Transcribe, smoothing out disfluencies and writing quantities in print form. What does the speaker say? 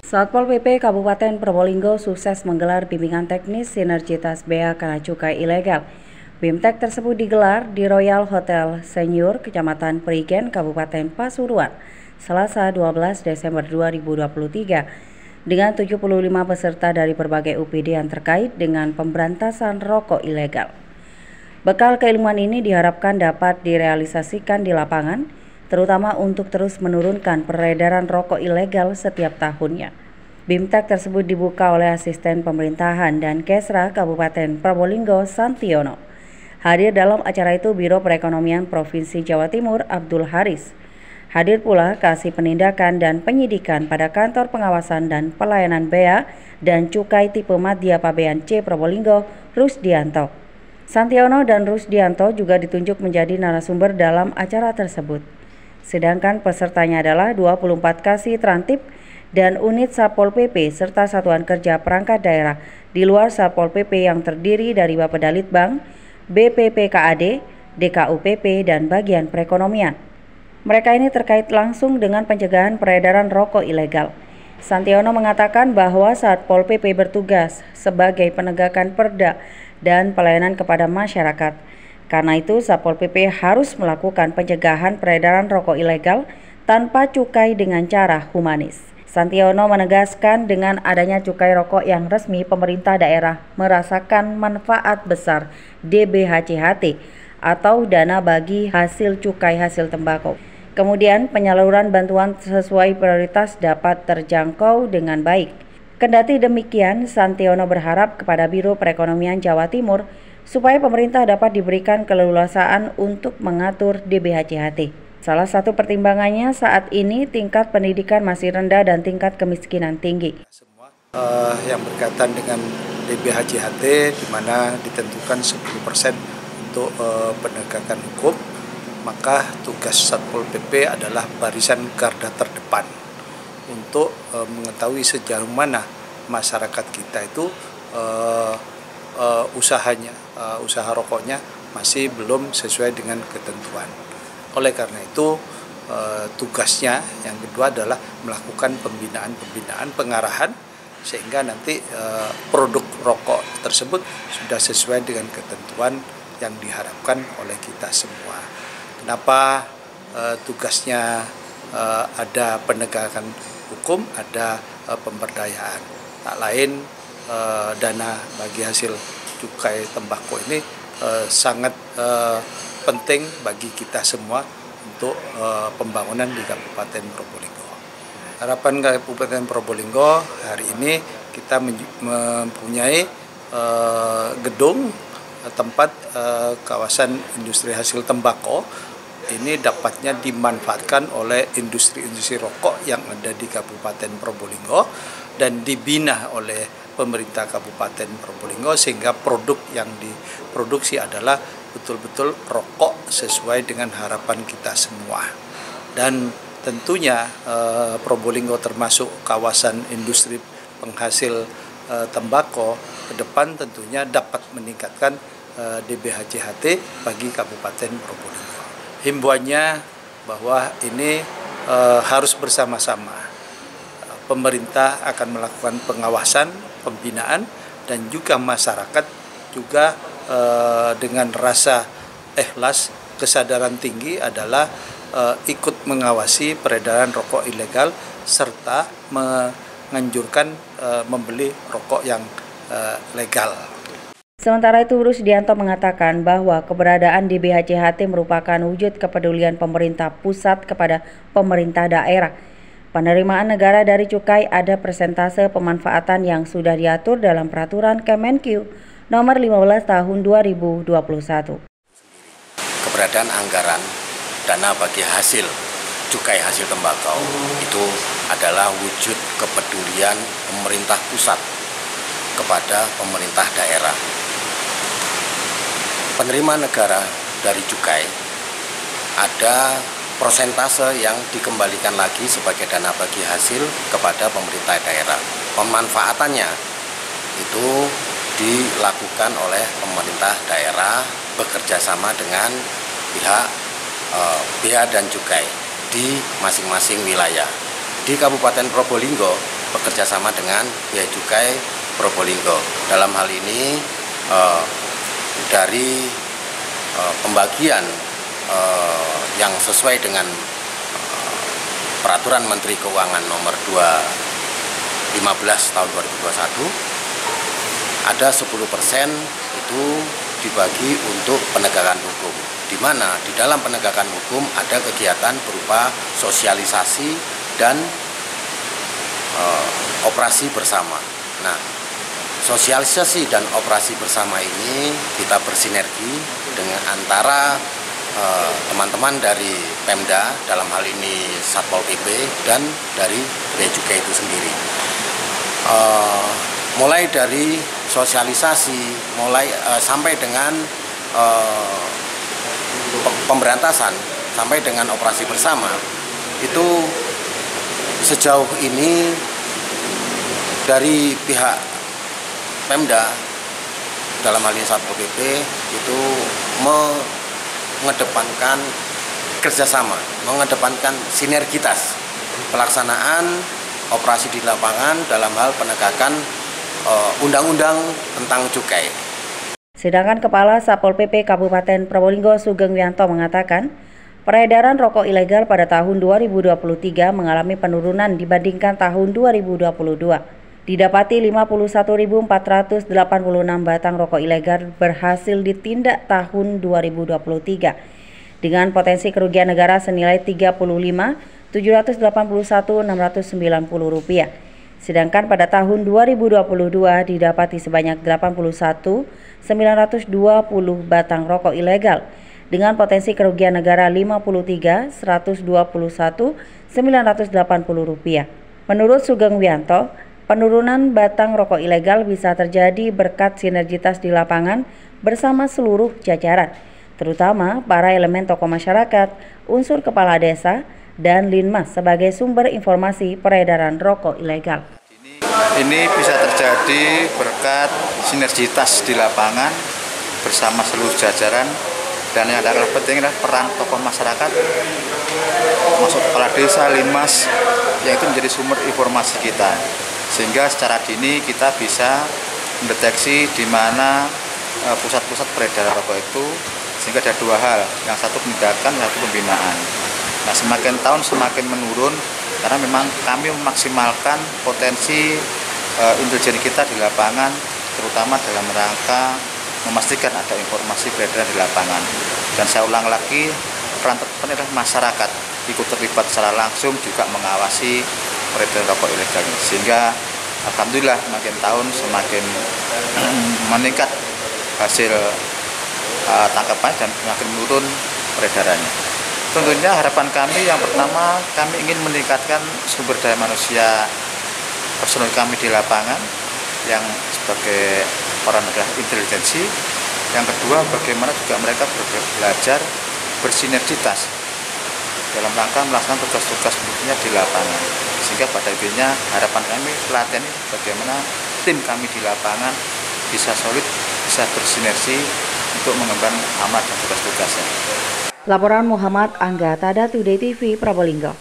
Satpol PP Kabupaten Probolinggo sukses menggelar bimbingan teknis sinergitas Bea Kena Cukai Ilegal. BIMTEK tersebut digelar di Royal Hotel Senior, Kecamatan Perigen, Kabupaten Pasuruan, Selasa 12 Desember 2023, dengan 75 peserta dari berbagai UPD yang terkait dengan pemberantasan rokok ilegal. Bekal keilmuan ini diharapkan dapat direalisasikan di lapangan, terutama untuk terus menurunkan peredaran rokok ilegal setiap tahunnya. BIMTEK tersebut dibuka oleh Asisten Pemerintahan dan Kesra Kabupaten Probolinggo Santiono. Hadir dalam acara itu Biro Perekonomian Provinsi Jawa Timur Abdul Haris. Hadir pula Kasih Penindakan dan Penyidikan pada Kantor Pengawasan dan Pelayanan Bea dan Cukai Tipe Madya Pabean C Probolinggo Rusdianto. Santiono dan Rusdianto juga ditunjuk menjadi narasumber dalam acara tersebut. Sedangkan pesertanya adalah 24 Kasih Trantip dan unit Satpol PP serta satuan kerja perangkat daerah di luar Satpol PP yang terdiri dari Bapeda Litbang, BPPKAD, DKUPP, dan bagian perekonomian. Mereka ini terkait langsung dengan pencegahan peredaran rokok ilegal. Santiono mengatakan bahwa Satpol PP bertugas sebagai penegakan perda dan pelayanan kepada masyarakat. Karena itu, Satpol PP harus melakukan pencegahan peredaran rokok ilegal tanpa cukai dengan cara humanis. Santiono menegaskan dengan adanya cukai rokok yang resmi, pemerintah daerah merasakan manfaat besar DBHCHT atau dana bagi hasil cukai hasil tembakau. Kemudian penyaluran bantuan sesuai prioritas dapat terjangkau dengan baik. Kendati demikian, Santiono berharap kepada Biro Perekonomian Jawa Timur supaya pemerintah dapat diberikan keleluasaan untuk mengatur DBHCHT. Salah satu pertimbangannya saat ini tingkat pendidikan masih rendah dan tingkat kemiskinan tinggi. Semua yang berkaitan dengan DBHCHT di mana ditentukan 10% untuk penegakan hukum, maka tugas Satpol PP adalah barisan garda terdepan untuk mengetahui sejauh mana masyarakat kita itu usaha rokoknya masih belum sesuai dengan ketentuan. Oleh karena itu tugasnya yang kedua adalah melakukan pembinaan, pengarahan sehingga nanti produk rokok tersebut sudah sesuai dengan ketentuan yang diharapkan oleh kita semua. Kenapa tugasnya ada penegakan hukum, ada pemberdayaan. Tak lain dana bagi hasil cukai tembakau ini sangat penting bagi kita semua untuk pembangunan di Kabupaten Probolinggo. Harapan Kabupaten Probolinggo hari ini kita mempunyai gedung tempat kawasan industri hasil tembakau ini dapatnya dimanfaatkan oleh industri-industri rokok yang ada di Kabupaten Probolinggo dan dibina oleh pemerintah Kabupaten Probolinggo sehingga produk yang diproduksi adalah betul-betul rokok sesuai dengan harapan kita semua. Dan tentunya Probolinggo termasuk kawasan industri penghasil tembakau, ke depan tentunya dapat meningkatkan DBHCHT bagi Kabupaten Probolinggo. Himbauannya bahwa ini harus bersama-sama. Pemerintah akan melakukan pengawasan, pembinaan, dan juga masyarakat juga dengan rasa ikhlas, kesadaran tinggi adalah ikut mengawasi peredaran rokok ilegal serta menganjurkan membeli rokok yang legal. Sementara itu, Rusdianto mengatakan bahwa keberadaan DBHCHT merupakan wujud kepedulian pemerintah pusat kepada pemerintah daerah. Penerimaan negara dari cukai ada persentase pemanfaatan yang sudah diatur dalam peraturan Kemenq nomor 15 tahun 2021. Keberadaan anggaran dana bagi hasil cukai hasil tembakau itu adalah wujud kepedulian pemerintah pusat kepada pemerintah daerah. Penerimaan negara dari cukai ada persentase yang dikembalikan lagi sebagai dana bagi hasil kepada pemerintah daerah. Pemanfaatannya itu dilakukan oleh pemerintah daerah bekerja sama dengan pihak bea dan cukai di masing-masing wilayah. Di Kabupaten Probolinggo bekerja sama dengan Bea Cukai Probolinggo. Dalam hal ini dari pembagian yang sesuai dengan Peraturan Menteri Keuangan nomor 215 tahun 2021, ada 10% itu dibagi untuk penegakan hukum, di mana di dalam penegakan hukum ada kegiatan berupa sosialisasi dan operasi bersama. Nah, sosialisasi dan operasi bersama ini kita bersinergi dengan antara teman-teman dari Pemda, dalam hal ini Satpol PP, dan dari Bea Cukai itu sendiri. Mulai dari sosialisasi, sampai dengan pemberantasan, sampai dengan operasi bersama, itu sejauh ini dari pihak Pemda, dalam hal ini Satpol PP, itu mengedepankan kerjasama, mengedepankan sinergitas pelaksanaan operasi di lapangan dalam hal penegakan undang-undang tentang cukai. Sedangkan Kepala Satpol PP Kabupaten Probolinggo Sugeng Wianto mengatakan, peredaran rokok ilegal pada tahun 2023 mengalami penurunan dibandingkan tahun 2022. Didapati 51.486 batang rokok ilegal berhasil ditindak tahun 2023 dengan potensi kerugian negara senilai Rp35.781.690. Sedangkan pada tahun 2022 didapati sebanyak 81.920 batang rokok ilegal dengan potensi kerugian negara Rp53.121.980. Menurut Sugeng Wianto, penurunan batang rokok ilegal bisa terjadi berkat sinergitas di lapangan bersama seluruh jajaran, terutama para elemen tokoh masyarakat, unsur kepala desa, dan Linmas sebagai sumber informasi peredaran rokok ilegal. Ini bisa terjadi berkat sinergitas di lapangan bersama seluruh jajaran, dan yang adalah penting adalah peran tokoh masyarakat, masuk kepala desa, Linmas, yang itu menjadi sumber informasi kita. Sehingga secara dini kita bisa mendeteksi di mana pusat-pusat peredaran rokok itu, sehingga ada dua hal, yang satu penindakan, yang satu pembinaan. Nah, semakin tahun semakin menurun karena memang kami memaksimalkan potensi intelijen kita di lapangan, terutama dalam rangka memastikan ada informasi beredar di lapangan. Dan saya ulang lagi, peran terpenting adalah masyarakat ikut terlibat secara langsung juga mengawasi peredaran rokok ilegal ini, sehingga alhamdulillah makin tahun semakin meningkat hasil tangkapan dan semakin menurun peredarannya. Tentunya harapan kami yang pertama, kami ingin meningkatkan sumber daya manusia personel kami di lapangan yang sebagai orang adalah intelijensi. Yang kedua, bagaimana juga mereka belajar bersinergitas dalam rangka melaksanakan tugas-tugas berikutnya di lapangan. Sehingga pada intinya harapan kami pelatihan ini bagaimana tim kami di lapangan bisa solid, bisa bersinergi untuk mengemban amanat dan tugas-tugasnya. Laporan Muhammad Angga, Tada Today TV, Probolinggo.